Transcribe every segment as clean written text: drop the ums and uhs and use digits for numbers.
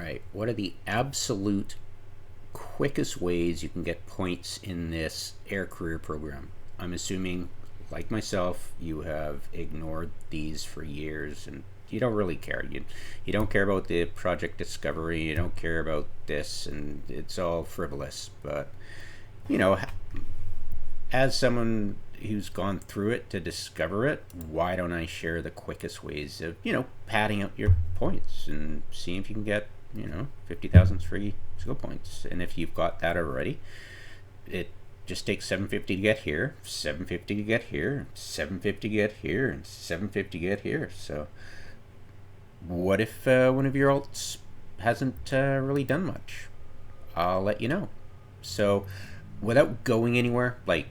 right, what are the absolute quickest ways you can get points in this air career program? I'm assuming, like myself, you have ignored these for years and you don't really care. You don't care about the project discovery, you don't care about this, and it's all frivolous. But, you know, as someone who's gone through it to discover it, why don't I share the quickest ways of, padding out your points and seeing if you can get, 50,000 free skill points. And if you've got that already, it just takes 750 to get here, 750 to get here, 750 to get here, and 750 to get here. So what if one of your alts hasn't really done much? I'll let you know. So without going anywhere, like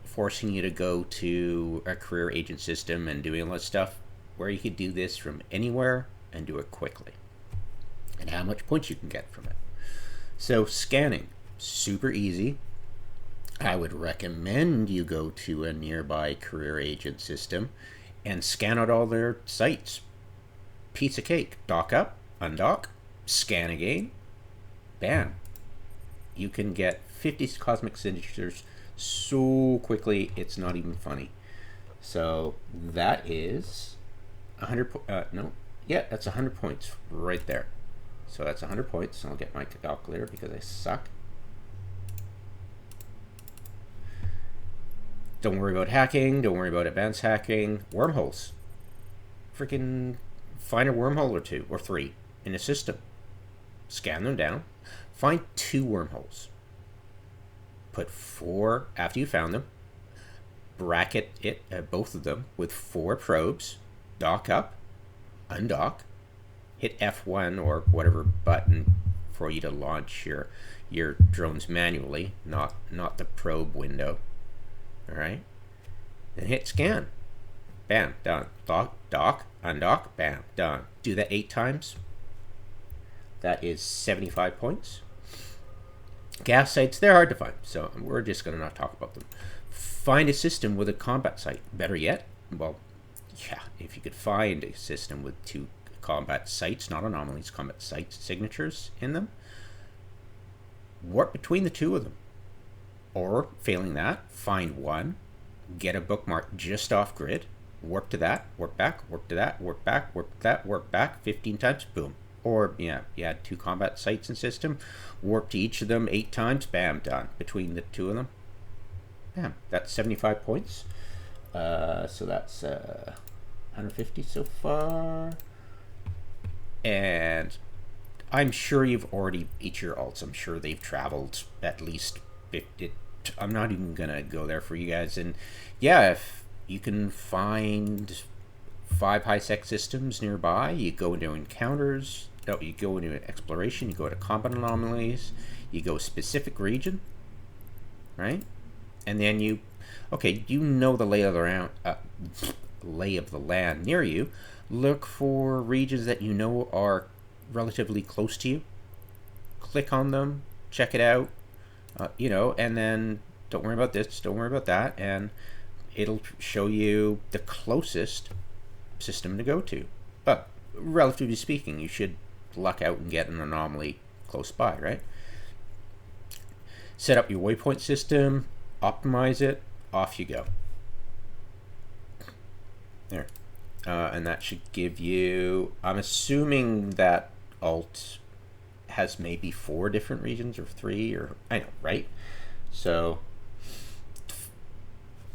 forcing you to go to a career agent system and doing all that stuff, where you could do this from anywhere and do it quickly, and how much points you can get from it. So scanning, super easy. I would recommend you go to a nearby career agent system and scan out all their sites. Piece of cake. Dock up, undock, scan again, bam. You can get 50 cosmic signatures so quickly, it's not even funny. So that is 100 that's 100 points right there. So that's 100 points. I'll get my calculator because I suck. Don't worry about hacking, don't worry about advanced hacking. Wormholes. Freaking find a wormhole or two or three in a system, scan them down, find 2 wormholes, put 4 after you found them, bracket it both of them with 4 probes, dock up, undock, hit F1 or whatever button for you to launch your drones manually, not the probe window. All right, then hit scan, bam, done. Dock, undock, bam, done. Do that 8 times. That is 75 points. Gas sites, they're hard to find, so we're just going to not talk about them. Find a system with a combat site. Better yet, well, yeah, if you could find a system with 2 combat sites, not anomalies, combat site signatures in them, warp between the 2 of them. Or, failing that, find one, get a bookmark just off grid, warp to that, warp back, warp to that, warp back, warp to that, warp back 15 times, boom. Or, you had 2 combat sites in system, warp to each of them 8 times, bam, done. Between the 2 of them, bam. That's 75 points. So that's 150 so far. And I'm sure you've already, each of your alts, I'm sure they've traveled at least 50. I'm not even going to go there for you guys. And yeah, if you can find 5 high-sec systems nearby, you go into encounters, you go into exploration, you go to combat anomalies, you go specific region, right? And then you know the lay of the land near you. Look for regions that you know are relatively close to you. Click on them, check it out, and then don't worry about this, don't worry about that, and it'll show you the closest system to go to. But relatively speaking, you should luck out and get an anomaly close by, right? Set up your waypoint system, optimize it, off you go. There. And that should give you, I'm assuming that alt has maybe 4 different regions or 3, or I know, right? So,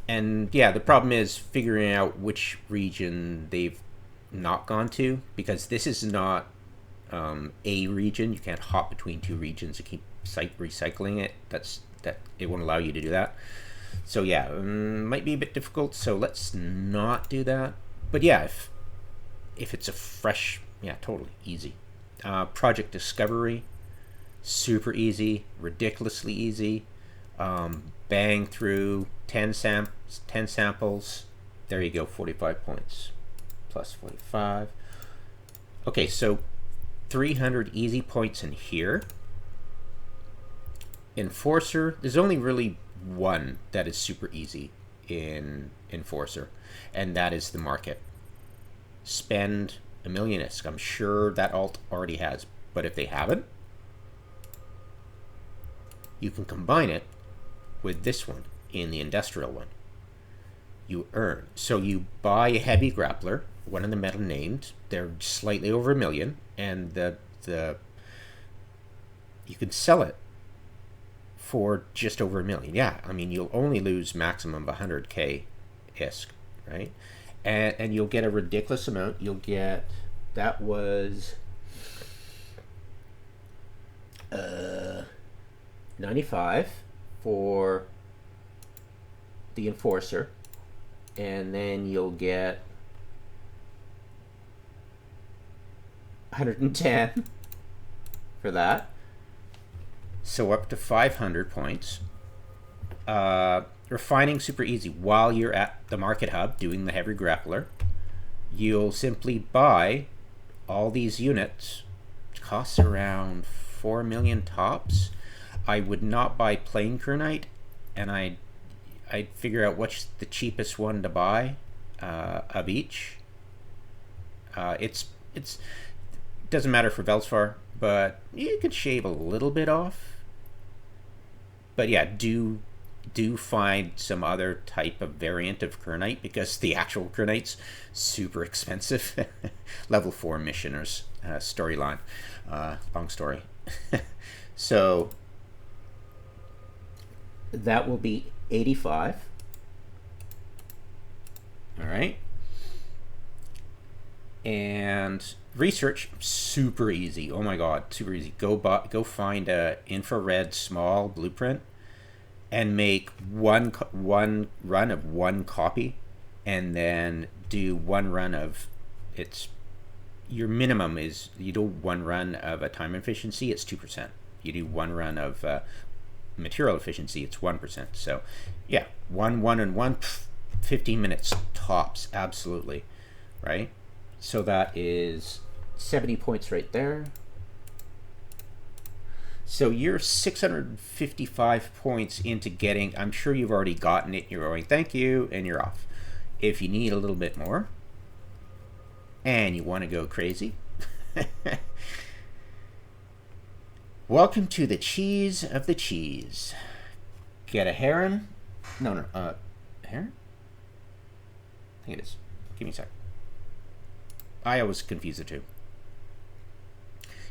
and yeah, the problem is figuring out which region they've not gone to, because this is not a region. You can't hop between 2 regions and keep recycling it. That it won't allow you to do that. So yeah, might be a bit difficult. So let's not do that. But yeah, if it's a fresh, yeah, totally easy. Project discovery, super easy, ridiculously easy. Bang through 10 samples. There you go, 45 points plus 45. Okay, so 300 easy points in here. Enforcer, there's only really one that is super easy in Enforcer, and that is the market. Spend a million ISK. I'm sure that alt already has But if they haven't, you can combine it with this one in the industrial one. You earn. So you buy a heavy grappler, one of the metal named. They're slightly over $1 million, and the you can sell it for just over $1 million. Yeah, I mean, you'll only lose maximum of 100K ISK, right? And you'll get a ridiculous amount. You'll get, that was 95 for the Enforcer, and then you'll get 110 for that, so up to 500 points. Refining super easy. While you're at the market hub doing the heavy grappler, you'll simply buy all these units. It costs around 4 million tops. I would not buy plain Kernite, and I'd figure out what's the cheapest one to buy of each. It doesn't matter for Velsvar, but you could shave a little bit off. But yeah, do find some other type of variant of Kernite, because the actual Kernite's super expensive. Level 4 missioners storyline, long story. So that will be 85. All right. And research, super easy. Oh my god, super easy. Go find a infrared small blueprint and make one run of one copy, and then do one run of your minimum is, you do one run of a time efficiency, it's 2%. You do one run of material efficiency, it's 1%. So yeah, one and one, 15 minutes tops, absolutely, right? So that is 70 points right there. So you're 655 points into getting, I'm sure you've already gotten it, you're going thank you, and you're off. If you need a little bit more and you want to go crazy, welcome to the cheese of the cheese. Get a Heron. No, Heron? I think it is. Give me a sec. I always confuse the two.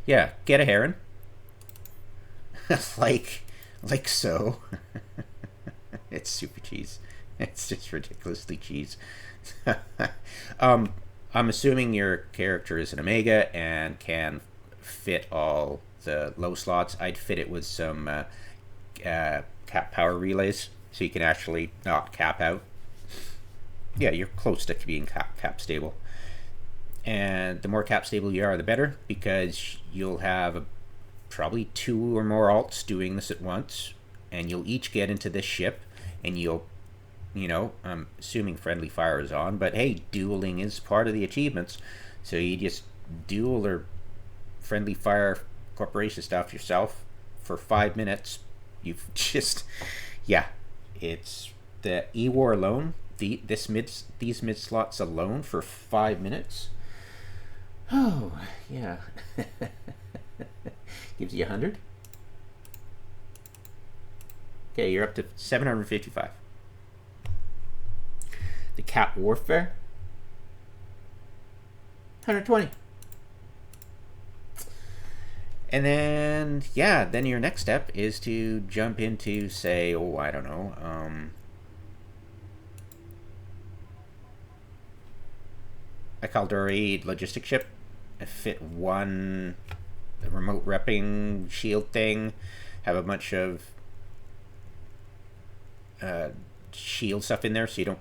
Yeah, get a Heron. like so. It's super cheese. It's just ridiculously cheese. I'm assuming your character is an Omega and can fit all the low slots. I'd fit it with some cap power relays, so you can actually not cap out. Yeah, you're close to being cap stable. And the more cap stable you are, the better, because you'll have probably 2 or more alts doing this at once, and you'll each get into this ship, and you'll, I'm assuming friendly fire is on, but hey, dueling is part of the achievements, so you just duel or friendly fire corporation stuff yourself for 5 minutes. You've just, yeah, it's the E-War alone, these mid slots alone for 5 minutes. Oh, yeah. Gives you 100. Okay, you're up to 755. The Cap Warfare, 120. And then, yeah, then your next step is to jump into, say, I don't know, a Caldari logistic ship. I fit one remote repping shield thing, have a bunch of shield stuff in there so you don't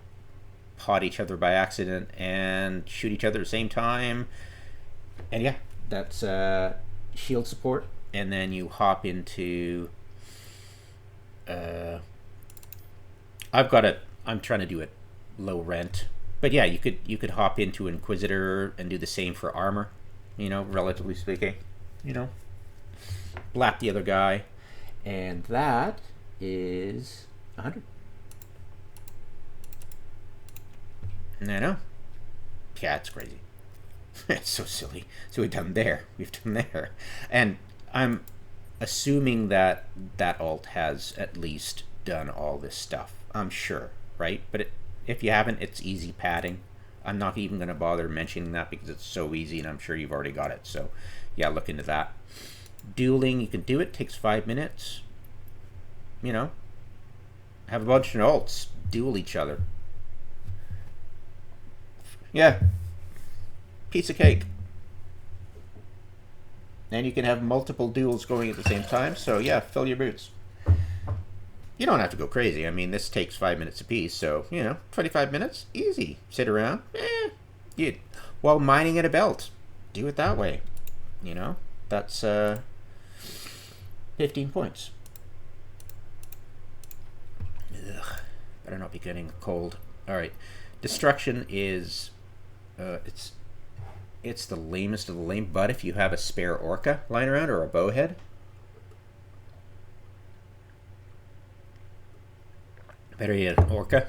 pot each other by accident and shoot each other at the same time. And yeah, that's shield support. And then you hop into I'm trying to do it low rent, but yeah, you could hop into Inquisitor and do the same for armor, relatively speaking. Blap the other guy, and that is 100. I know. Yeah, it's crazy. It's so silly. So we've done there. And I'm assuming that that alt has at least done all this stuff. I'm sure, right? But if you haven't, it's easy padding. I'm not even going to bother mentioning that because it's so easy and I'm sure you've already got it. So yeah, look into that. Dueling, you can do it. Takes 5 minutes. You know, have a bunch of alts. Duel each other. Yeah. Piece of cake. And you can have multiple duels going at the same time. So yeah, fill your boots. You don't have to go crazy. I mean, this takes 5 minutes apiece. So, 25 minutes. Easy. Sit around. While mining at a belt. Do it that way. That's 15 points. Ugh. Better not be getting cold. Alright. Destruction is... It's the lamest of the lame, but if you have a spare orca lying around or a bowhead, better yet an orca,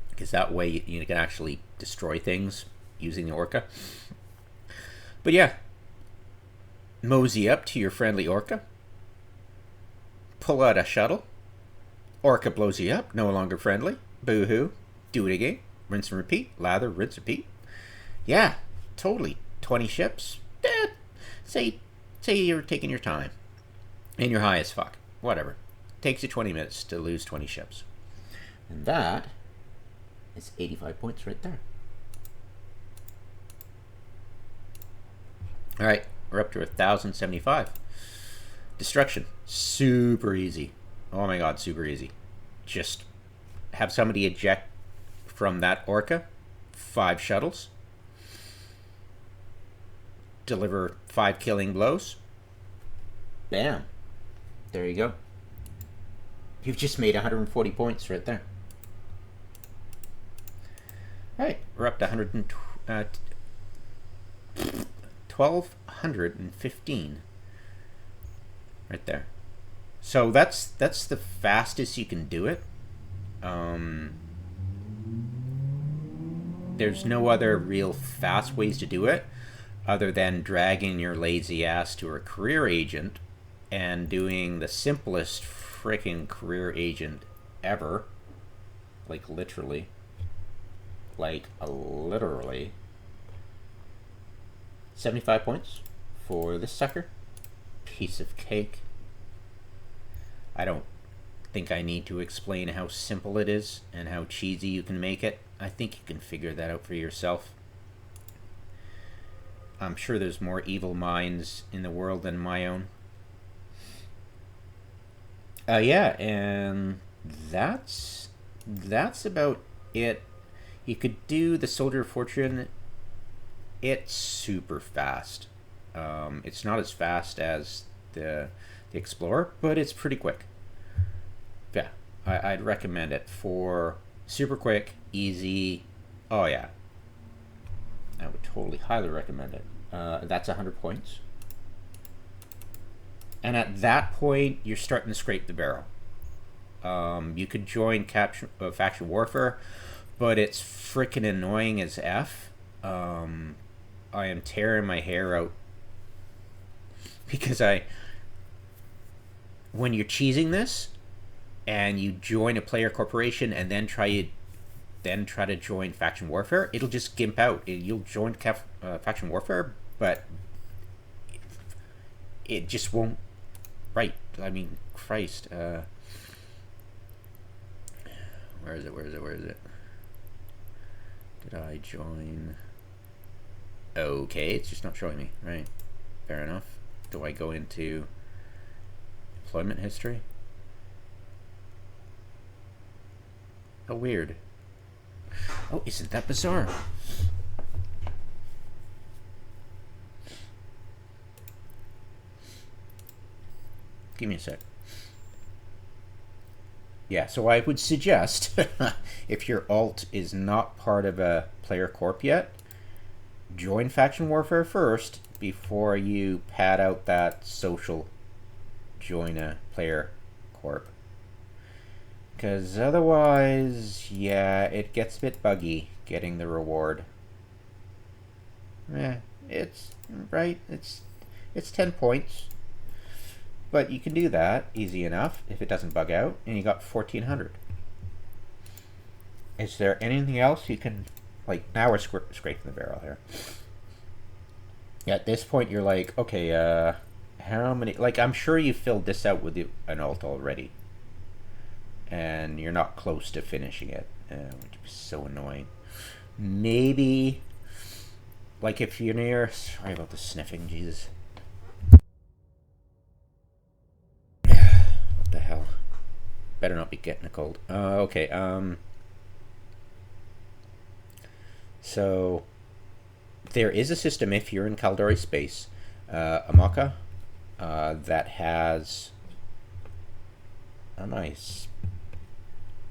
because that way you can actually destroy things using the orca. But yeah, mosey up to your friendly orca, pull out a shuttle, orca blows you up, no longer friendly, boo-hoo, do it again, rinse and repeat, lather, rinse, repeat. Yeah, totally. 20 ships. Say you're taking your time and you're high as fuck. Whatever. Takes you 20 minutes to lose 20 ships. And that is 85 points right there. Alright, we're up to 1,075. Destruction. Super easy. Oh my god, super easy. Just have somebody eject from that orca. 5 shuttles. Deliver 5 killing blows. Bam. There you go. You've just made 140 points right there. Alright, we're up to 1,215. Right there. So that's the fastest you can do it. There's no other real fast ways to do it other than dragging your lazy ass to a career agent and doing the simplest freaking career agent ever. Like literally. 75 points for this sucker. Piece of cake. I don't think I need to explain how simple it is and how cheesy you can make it. I think you can figure that out for yourself. I'm sure there's more evil minds in the world than my own. Yeah, and that's about it. You could do the Soldier of Fortune. It's super fast. It's not as fast as the Explorer, but it's pretty quick. Yeah, I'd recommend it for super quick, easy. Oh yeah, I would totally highly recommend it. That's 100 points. And at that point, you're starting to scrape the barrel. You could join faction warfare, but it's freaking annoying as F. I am tearing my hair out because when you're cheesing this and you join a player corporation and then try to join faction warfare, it'll just gimp out. You'll join faction warfare, but it just won't. Right. I mean, Christ. Where is it? Did I join? Okay, it's just not showing me. Right. Fair enough. Do I go into employment history? How weird. Oh, isn't that bizarre? Give me a sec. Yeah, so I would suggest, if your alt is not part of a player corp yet, join faction warfare first before you pad out that social join a player corp. Because otherwise, yeah, it gets a bit buggy getting the reward. It's right. It's 10 points, but you can do that easy enough if it doesn't bug out, and you got 1400. Is there anything else you can, like, now we're scraping the barrel here. Yeah, at this point you're like, okay, how many, like, I'm sure you filled this out with an alt already, and you're not close to finishing it, which is so annoying. Maybe, like, if you're near, sorry about the sniffing, Jesus. What the hell? Better not be getting a cold. Okay, so there is a system if you're in Caldari space, Umokka, that has, am I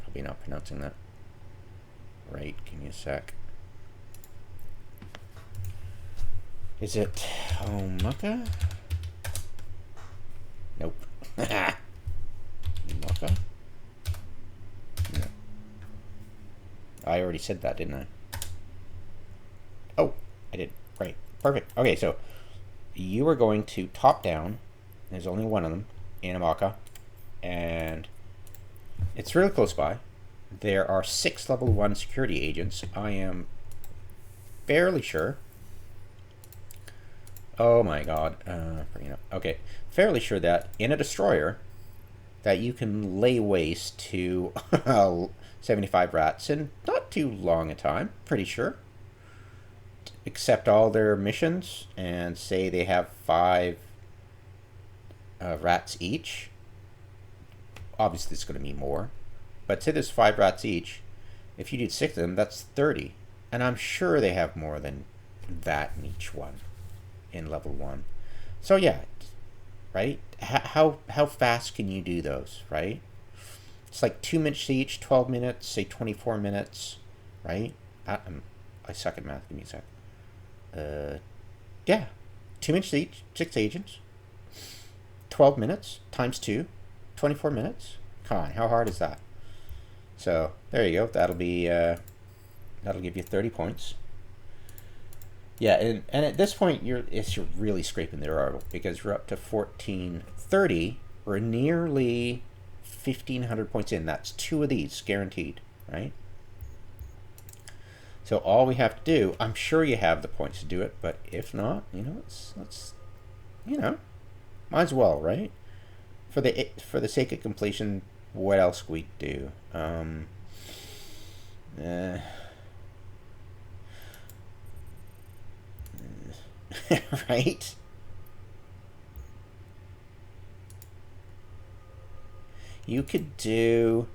probably not pronouncing that right? Give me a sec. Is it Umokka? Nope. Umokka? No. I already said that, didn't I? Oh, I did. Right. Perfect. Okay, so you are going to top down. There's only one of them in Umokka, and it's really close by. There are 6 level 1 security agents. I am fairly sure. Oh my god. Bring it up. Okay. Fairly sure that in a destroyer that you can lay waste to 75 rats in not too long a time. Pretty sure. Accept all their missions and say they have 5 rats each. Obviously it's going to be more, but say there's 5 rats each. If you did 6 of them, that's 30, and I'm sure they have more than that in each one in level 1. So yeah, right? How fast can you do those, right? It's like 2 minutes each, 12 minutes, say 24 minutes, right? I suck at math. Give me a sec. Yeah, 2 minutes each, 6 agents, 12 minutes times 2, 24 minutes. Come on, how hard is that? So there you go. That'll be that'll give you 30 points. Yeah, and at this point you're really scraping the barrel because we're up to 1430. We're nearly 1500 points in. That's 2 of these guaranteed, right? So all we have to do, I'm sure you have the points to do it, but if not, you know, let's you know, might as well, right? For the sake of completion, what else could we do? Right? You could do,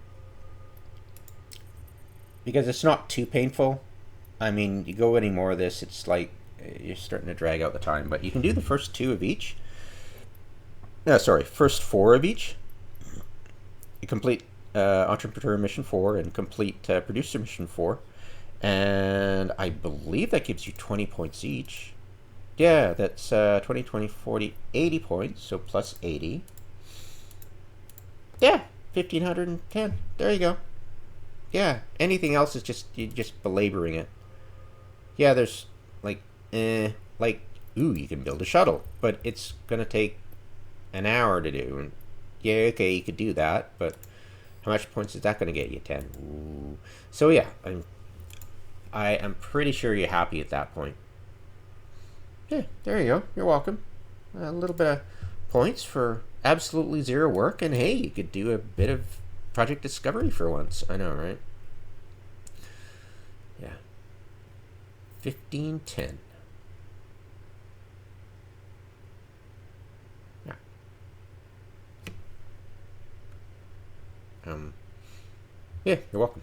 because it's not too painful. I mean, you go any more of this, it's like you're starting to drag out the time. But you can do the first 2 of each. Sorry, first 4 of each. You complete Entrepreneur Mission 4 and complete Producer Mission 4. And I believe that gives you 20 points each. Yeah, that's 20, 20, 40, 80 points. So plus 80. Yeah, 1510. There you go. Yeah, anything else is just, you're just belaboring it. Yeah, there's like, ooh, you can build a shuttle, but it's gonna take an hour to do. And yeah, okay, you could do that, but how much points is that gonna get you? 10. Ooh. So yeah, I am pretty sure you're happy at that point. Yeah, there you go. You're welcome. A little bit of points for absolutely 0 work, and hey, you could do a bit of project discovery for once. I know, right? Yeah. 1510. Yeah. Yeah, you're welcome.